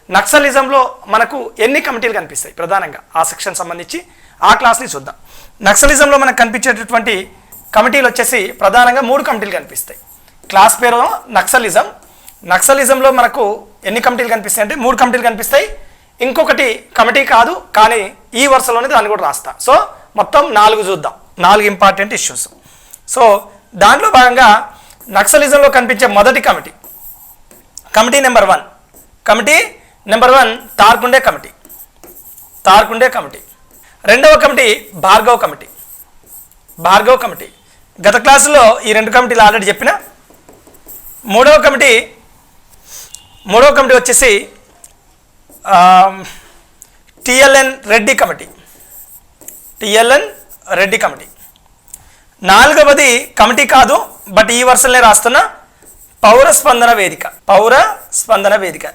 నక్సలిజంలో మనకు ఎన్ని కమిటీలు కనిపిస్తాయి ప్రధానంగా ఆ సెక్షన్ సంబంధించి ఆ క్లాస్ని చూద్దాం. నక్సలిజంలో మనకు కనిపించేటటువంటి కమిటీలు వచ్చేసి ప్రధానంగా 3 కమిటీలు కనిపిస్తాయి. క్లాస్ పేరు నక్సలిజం. నక్సలిజంలో మనకు ఎన్ని కమిటీలు కనిపిస్తాయి అంటే 3 కమిటీలు కనిపిస్తాయి. ఇంకొకటి కమిటీ కాదు కానీ ఈ వరుసలోనే దాన్ని కూడా రాస్తా. సో మొత్తం 4 చూద్దాం, 4 ఇంపార్టెంట్ ఇష్యూస్. సో దాంట్లో భాగంగా నక్సలిజంలో కనిపించే మొదటి committee, committee number 1. Committee number 1 Tarkunde committee. Tarkunde committee. రెండవ committee Bhargav committee. Bhargav committee గత క్లాసులో ఈ 2 కమిటీలు ఆల్రెడీ చెప్పిన. మూడవ కమిటీ వచ్చేసి టిఎల్ఎన్ రెడ్డి కమిటీ. టిఎల్ఎన్ రెడ్డి కమిటీ. 4వది కమిటీ కాదు బట్ ఈ వర్షంలో రాస్తున్న పౌర స్పందన వేదిక. పౌర స్పందన వేదిక